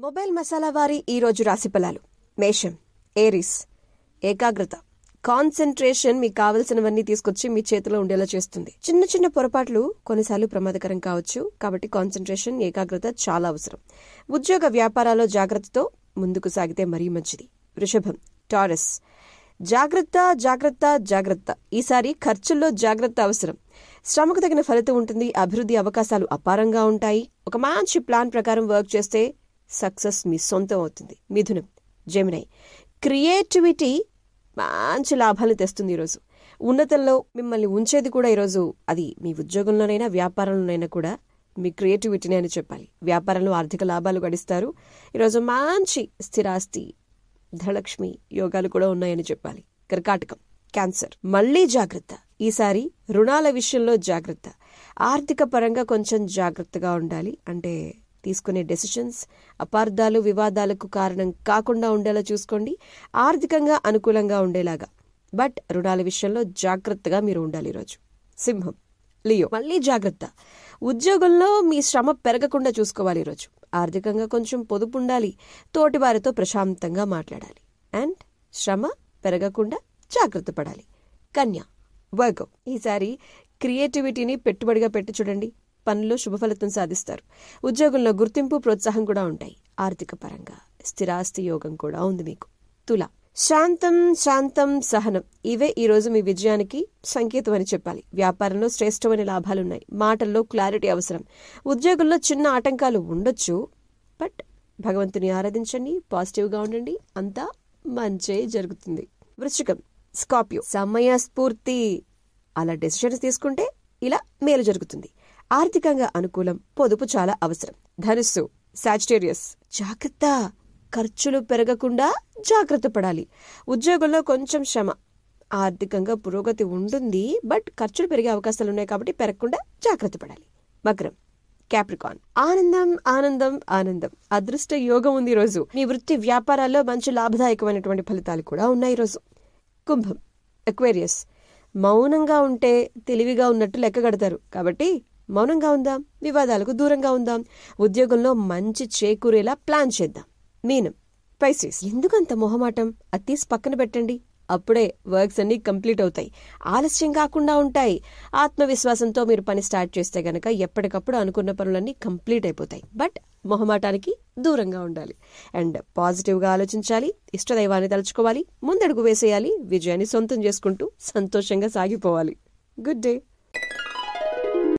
Mobile masala వారి ఈరోజు రాశి ఫలాలు. మేషం, ఏరిస్. ఏకాగ్రత, కాన్సంట్రేషన్ మీకు కావలసినవన్నీ తీసుకొచ్చి మీ చేతిలో ఉండేలా చేస్తుంది. చిన్న చిన్న పొరపాట్లు కొన్నిసార్లు ప్రమాదకరం కావచ్చు, కాబట్టి కాన్సంట్రేషన్, ఏకాగ్రత చాలా అవసరం. ఉద్యోగ వ్యాపారాల్లో జాగ్రత్తతో ముందుకు సాగితే మరీ మంచిది. వృషభం, టారస్. జాగ్రత్త జాగ్రత్త జాగ్రత్త. ఈసారి ఖర్చుల్లో జాగ్రత్త అవసరం. శ్రమకు తగిన ఫలితం ఉంటుంది. అభివృద్ధి అవకాశాలు అపారంగా ఉంటాయి. ఒక మంచి ప్లాన్ ప్రకారం వర్క్ చేస్తే సక్సెస్ మీ సొంతం అవుతుంది. మిథునం, జెమినై. క్రియేటివిటీ మంచి లాభాలు తెస్తుంది. ఈరోజు ఉన్నతంలో మిమ్మల్ని ఉంచేది కూడా ఈరోజు అది మీ ఉద్యోగంలోనైనా వ్యాపారంలోనైనా కూడా మీ క్రియేటివిటీనే అని చెప్పాలి. వ్యాపారంలో ఆర్థిక లాభాలు గడిస్తారు. ఈరోజు మంచి స్థిరాస్తి, ధనలక్ష్మి యోగాలు కూడా ఉన్నాయని చెప్పాలి. కర్కాటకం, క్యాన్సర్. మళ్లీ జాగ్రత్త. ఈసారి రుణాల విషయంలో జాగ్రత్త. ఆర్థిక పరంగా కొంచెం జాగ్రత్తగా ఉండాలి. అంటే తీసుకునే డెసిషన్స్ అపార్థాలు, వివాదాలకు కారణం కాకుండా ఉండేలా చూసుకోండి. ఆర్థికంగా అనుకూలంగా ఉండేలాగా. బట్ రుణాల విషయంలో జాగ్రత్తగా మీరు ఉండాలి ఈరోజు. సింహం, లియో. మళ్లీ జాగ్రత్త. ఉద్యోగంలో మీ శ్రమ పెరగకుండా చూసుకోవాలి ఈరోజు. ఆర్థికంగా కొంచెం పొదుపు ఉండాలి. తోటివారితో ప్రశాంతంగా మాట్లాడాలి. అండ్ శ్రమ పెరగకుండా జాగ్రత్త పడాలి. కన్యా, వర్గం. ఈసారి క్రియేటివిటీని పెట్టుబడిగా పెట్టి చూడండి. పనుల్లో శుభఫలితం సాధిస్తారు. ఉద్యోగంలో గుర్తింపు, ప్రోత్సాహం కూడా ఉంటాయి. ఆర్థిక పరంగా స్థిరాస్తి యోగం కూడా ఉంది మీకు. తుల, శాంతం శాంతం సహనం. ఇవే ఈరోజు మీ విజయానికి సంకేతం అని చెప్పాలి. వ్యాపారంలో శ్రేష్టమైన లాభాలున్నాయి. మాటల్లో క్లారిటీ అవసరం. ఉద్యోగంలో చిన్న ఆటంకాలు ఉండొచ్చు, బట్ భగవంతుని ఆరాధించండి, పాజిటివ్గా ఉండండి, అంతా మంచే జరుగుతుంది. వృశ్చికం, స్కార్పియో. సమయస్ఫూర్తి. అలా డెసిషన్స్ తీసుకుంటే ఇలా మేలు జరుగుతుంది. ఆర్థికంగా అనుకూలం, పొదుపు చాలా అవసరం. ధనుస్సు, సాజిటేరియస్. జాగ్రత్త. ఖర్చులు పెరగకుండా జాగ్రత్త పడాలి. ఉద్యోగంలో కొంచెం శ్రమ, ఆర్థికంగా పురోగతి ఉంటుంది, బట్ ఖర్చులు పెరిగే అవకాశాలున్నాయి కాబట్టి పెరగకుండా జాగ్రత్త పడాలి. మకరం, క్యాప్రికాన్. ఆనందం ఆనందం ఆనందం. అదృష్ట యోగం ఉంది ఈరోజు. మీ వృత్తి వ్యాపారాల్లో మంచి లాభదాయకమైనటువంటి ఫలితాలు కూడా ఉన్నాయి ఈరోజు. కుంభం, అక్వేరియస్. మౌనంగా ఉంటే తెలివిగా ఉన్నట్టు లెక్క కడతారు, కాబట్టి మౌనంగా ఉందాం, వివాదాలకు దూరంగా ఉందాం. ఉద్యోగంలో మంచి చేకూరేలా ప్లాన్ చేద్దాం. మీనం, పైసిస్. ఎందుకంత మొహమాటం? అది తీసి పక్కన పెట్టండి. అప్పుడే వర్క్స్ అన్ని కంప్లీట్ అవుతాయి, ఆలస్యం కాకుండా ఉంటాయి. ఆత్మవిశ్వాసంతో మీరు పని స్టార్ట్ చేస్తే గనక ఎప్పటికప్పుడు అనుకున్న పనులన్నీ కంప్లీట్ అయిపోతాయి. బట్ మొహమాటానికి దూరంగా ఉండాలి. అండ్ పాజిటివ్గా ఆలోచించాలి. ఇష్టదైవాన్ని తలుచుకోవాలి. ముందడుగు వేసేయాలి. విజయాన్ని సొంతం చేసుకుంటూ సంతోషంగా సాగిపోవాలి. Good day.